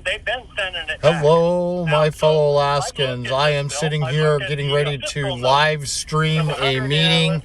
they've been sending it. Hello, my fellow Alaskans. I am sitting here getting ready to live stream a meeting.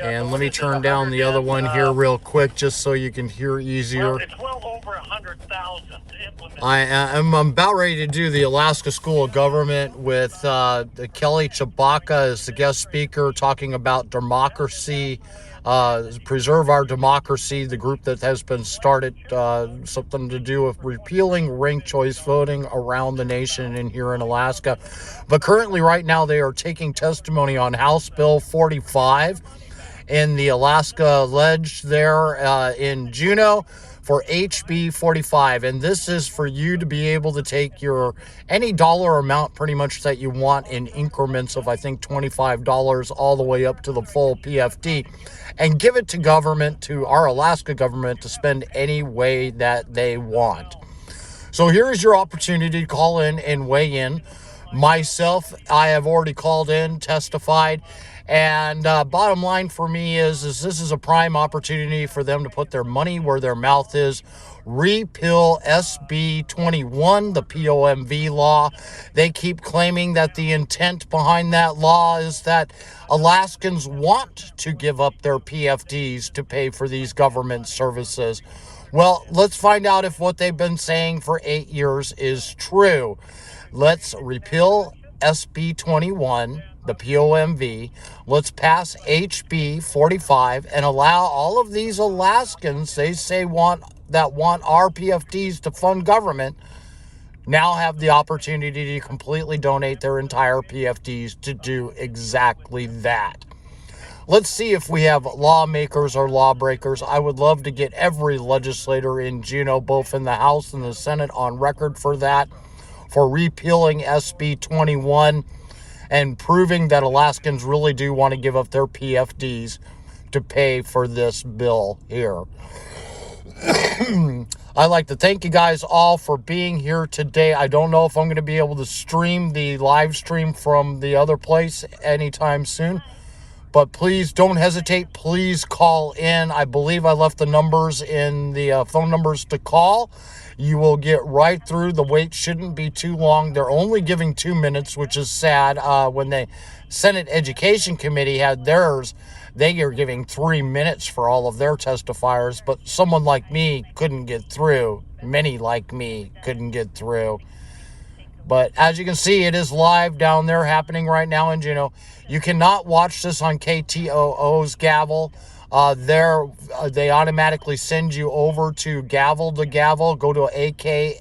And let me turn down the other one here real quick just so you can hear easier. Well, it's well over 100,000 implemented. I'm about ready to do the Alaska School of Government with Kelly Chewbacca as the guest speaker, talking about democracy, preserve our democracy, the group that has been started, something to do with repealing ranked choice voting around the nation and here in Alaska. But currently right now they are taking testimony on House Bill 45 in the Alaska Ledge there in Juneau for HB 45. And this is for you to be able to take your any dollar amount pretty much that you want in increments of, I think, $25 all the way up to the full PFD, and give it to government, to our Alaska government, to spend any way that they want. So here is your opportunity to call in and weigh in. Myself, I have already called in, testified, and bottom line for me is this is a prime opportunity for them to put their money where their mouth is. Repeal SB 21, the POMV law. They keep claiming that the intent behind that law is that Alaskans want to give up their PFDs to pay for these government services. Well, let's find out if what they've been saying for 8 years is true. Let's repeal SB 21, the POMV. Let's pass HB 45 and allow all of these Alaskans they say want our PFDs to fund government now have the opportunity to completely donate their entire PFDs to do exactly that. Let's see if we have lawmakers or lawbreakers. I would love to get every legislator in Juneau, both in the House and the Senate, on record for that, for repealing SB 21 and proving that Alaskans really do want to give up their PFDs to pay for this bill here. I'd like to thank you guys all for being here today. I don't know if I'm going to be able to stream the live stream from the other place anytime soon, but please don't hesitate. Please call in. I believe I left the numbers in the phone numbers to call. You will get right through. The wait shouldn't be too long. They're only giving 2 minutes, which is sad. When the Senate Education Committee had theirs, they are giving 3 minutes for all of their testifiers, but someone like me couldn't get through. Many like me couldn't get through. But as you can see, it is live down there happening right now in Juneau. You cannot watch this on KTOO's Gavel. They automatically send you over to Gavel to Gavel. Go to akleg.gov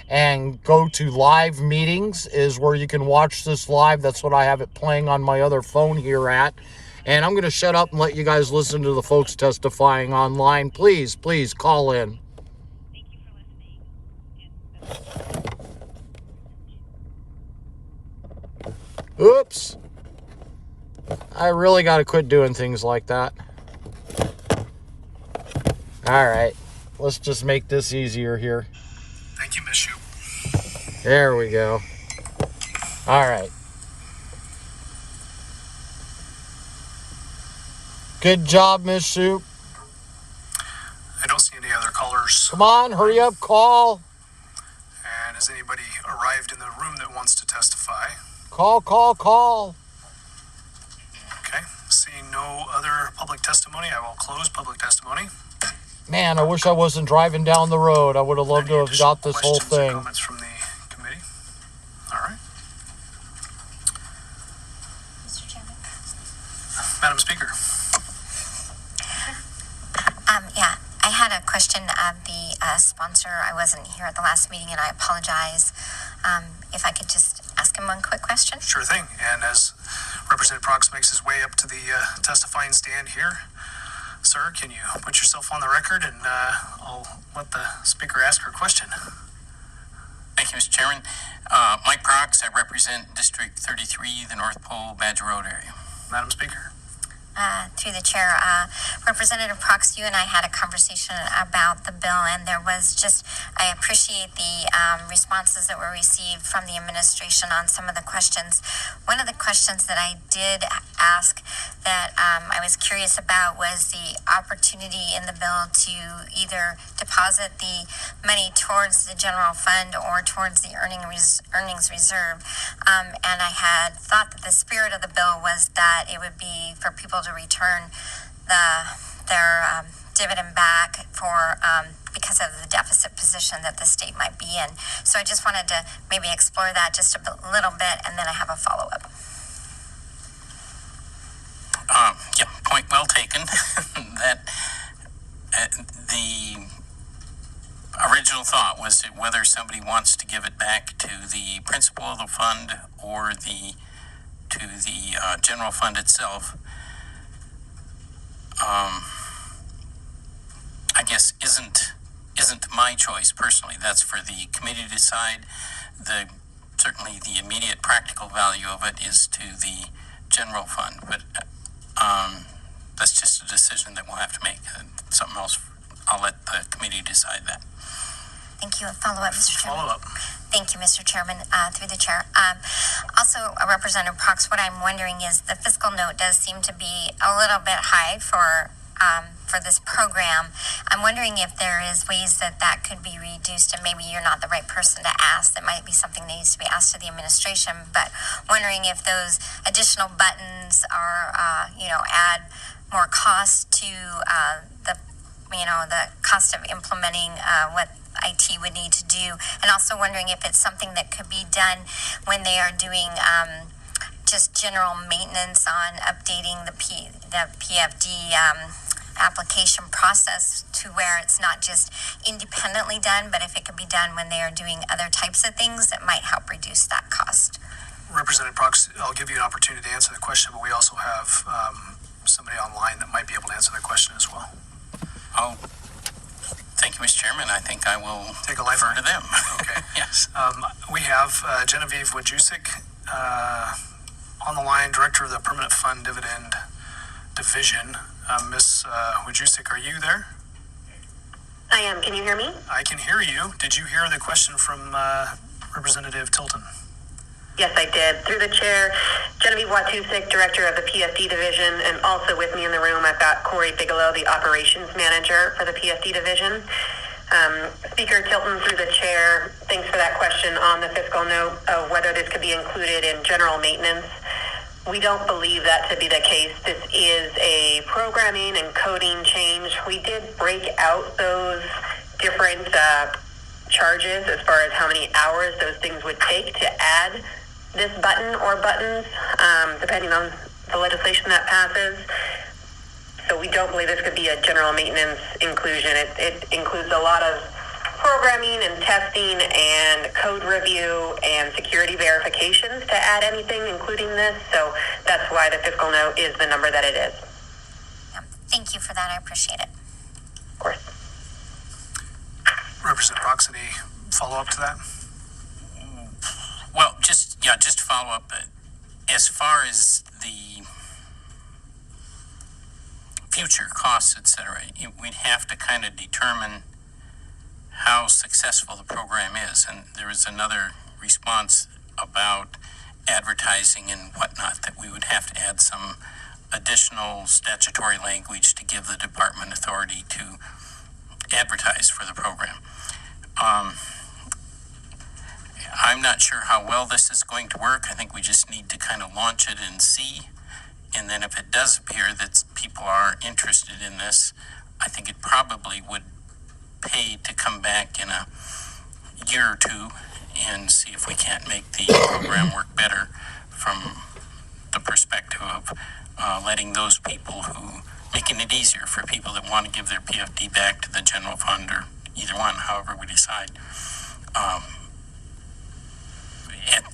and go to live meetings is where you can watch this live. That's what I have it playing on my other phone here at. And I'm going to shut up and let you guys listen to the folks testifying online. Please, please call in. Oops. I really got to quit doing things like that. All right. Let's just make this easier here. Thank you, Miss Shoup. There we go. All right. Good job, Miss Shoup. I don't see any other callers. Come on, hurry up, call. And has anybody arrived in the room that wants to testify? Call. Okay. Seeing no other public testimony, I will close public testimony. Man, I wish I wasn't driving down the road. I would have loved to have got this whole Questions or thing. comments from the committee? All right. Mr. Chairman. Madam Speaker. Yeah, I had a question of the sponsor. I wasn't here at the last meeting, and I apologize. If I could just ask him one quick question. Sure thing. And as Representative Prox makes his way up to the testifying stand here, sir, can you put yourself on the record, and I'll let the speaker ask her question. Thank you, Mr. Chairman. Mike Prox, I represent District 33, the North Pole Badger Road area. Madam Speaker. Through the chair, Representative Prox, you and I had a conversation about the bill, and I appreciate the responses that were received from the administration on some of the questions. One of the questions that I did ask that I was curious about was the opportunity in the bill to either deposit the money towards the general fund or towards the earnings reserve. And I had thought that the spirit of the bill was that it would be for people to return their dividend back for because of the deficit position that the state might be in. So I just wanted to maybe explore that just a little bit, and then I have a follow-up. Yeah, point well taken. That the original thought was whether somebody wants to give it back to the principal of the fund or to the general fund itself. I guess isn't my choice personally. That's for the committee to decide. Certainly the immediate practical value of it is to the general fund, but that's just a decision that we'll have to make. Something else, I'll let the committee decide that. Thank you. A follow-up, Mr. Chairman. Follow-up. Thank you, Mr. Chairman, through the chair. Also, Representative Prox, what I'm wondering is the fiscal note does seem to be a little bit high for this program. I'm wondering if there is ways that could be reduced, and maybe you're not the right person to ask. That might be something that needs to be asked to the administration, but wondering if those additional buttons are, add more cost to the cost of implementing what IT would need to do, and also wondering if it's something that could be done when they are doing just general maintenance on updating the PFD application process to where it's not just independently done, but if it could be done when they are doing other types of things that might help reduce that cost. Representative Prox, I'll give you an opportunity to answer the question, but we also have somebody online that might be able to answer the question as well. Oh, thank you, Mr. Chairman. I think I will Take a refer to them. Okay. Yes. We have Genevieve Wojcicki on the line, Director of the Permanent Fund Dividend Division. Ms. Wojcicki, are you there? I am. Can you hear me? I can hear you. Did you hear the question from Representative Tilton? Yes, I did. Through the chair, Genevieve Wojcicki, Director of the PFD Division, and also with me in the room, I've got Corey Bigelow, the Operations Manager for the PFD Division. Speaker Tilton, through the chair, thanks for that question on the fiscal note of whether this could be included in general maintenance. We don't believe that to be the case. This is a programming and coding change. We did break out those different charges as far as how many hours those things would take to add this button or buttons, depending on the legislation that passes. So we don't believe this could be a general maintenance inclusion. It includes a lot of programming and testing and code review and security verifications to add anything, including this. So that's why the fiscal note is the number that it is. Thank you for that. I appreciate it. Of course. Representative Prox, any follow-up to that? Well, just to follow up, as far as the future costs, et cetera, we'd have to kind of determine how successful the program is. And there is another response about advertising and whatnot that we would have to add some additional statutory language to give the department authority to advertise for the program. I'm not sure how well this is going to work. I think we just need to kind of launch it and see. And then if it does appear that people are interested in this, I think it probably would pay to come back in a year or two and see if we can't make the program work better from the perspective of letting those people making it easier for people that want to give their PFD back to the general fund or either one, however we decide.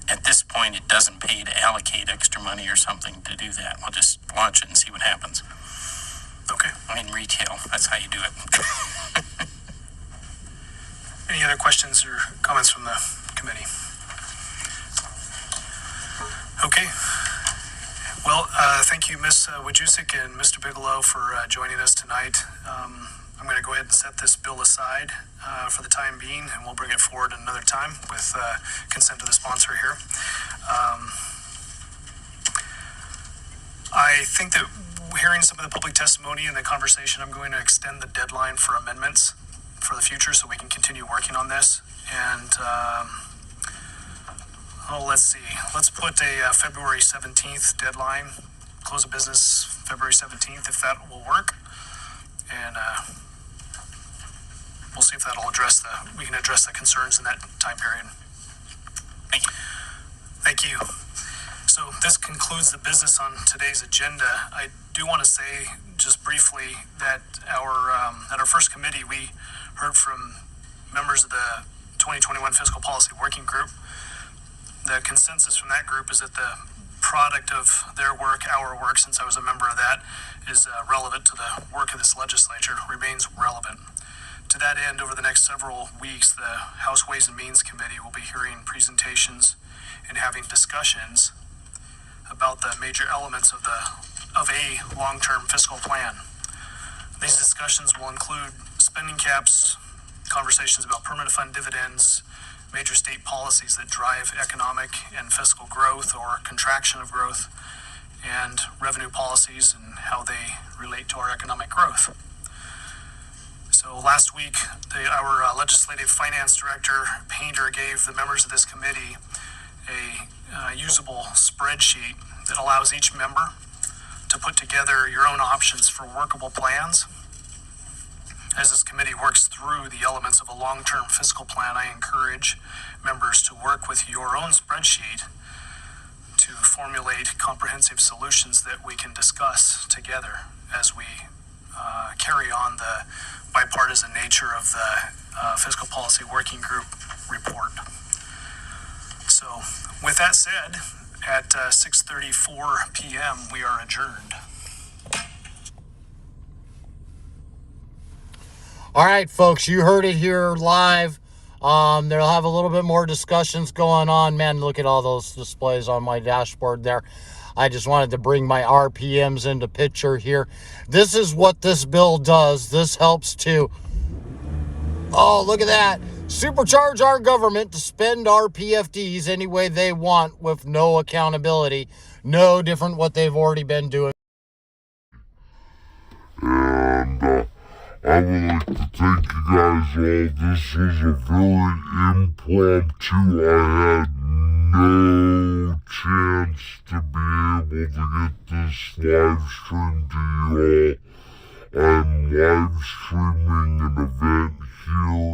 At this point, it doesn't pay to allocate extra money or something to do that. We'll just launch it and see what happens. Okay. In retail, that's how you do it. Any other questions or comments from the committee? Okay. Well, thank you, Ms. Wojcicki and Mr. Bigelow, for joining us tonight. I'm going to go ahead and set this bill aside for the time being, and we'll bring it forward another time with consent of the sponsor here. I think that hearing some of the public testimony and the conversation, I'm going to extend the deadline for amendments for the future so we can continue working on this. And let's see. Let's put a February 17th deadline. Close of business February 17th, if that will work. And we'll see if that'll we can address the concerns in that time period. Thank you. Thank you. So this concludes the business on today's agenda. I do want to say just briefly that at our first committee, we heard from members of the 2021 Fiscal Policy Working Group. The consensus from that group is that the product of their work, our work, since I was a member of that, is relevant to the work of this legislature, remains relevant. To that end, over the next several weeks, the House Ways and Means Committee will be hearing presentations and having discussions about the major elements of a long-term fiscal plan. These discussions will include spending caps, conversations about permanent fund dividends, major state policies that drive economic and fiscal growth or contraction of growth, and revenue policies and how they relate to our economic growth. So last week, our legislative finance director, Painter, gave the members of this committee a usable spreadsheet that allows each member to put together your own options for workable plans. As this committee works through the elements of a long-term fiscal plan, I encourage members to work with your own spreadsheet to formulate comprehensive solutions that we can discuss together as we carry on the bipartisan nature of the Fiscal Policy Working Group report. So with that said, at 6:34 p.m., we are adjourned. All right, folks, you heard it here live. They'll have a little bit more discussions going on. Man, look at all those displays on my dashboard there. I just wanted to bring my RPMs into picture here. This is what this bill does. This helps to, oh, look at that, supercharge our government to spend our PFDs any way they want with no accountability. No different what they've already been doing. And I would like to thank you guys all. This was a very impromptu. I had no chance to be able to get this live stream to you all. I'm live streaming an event here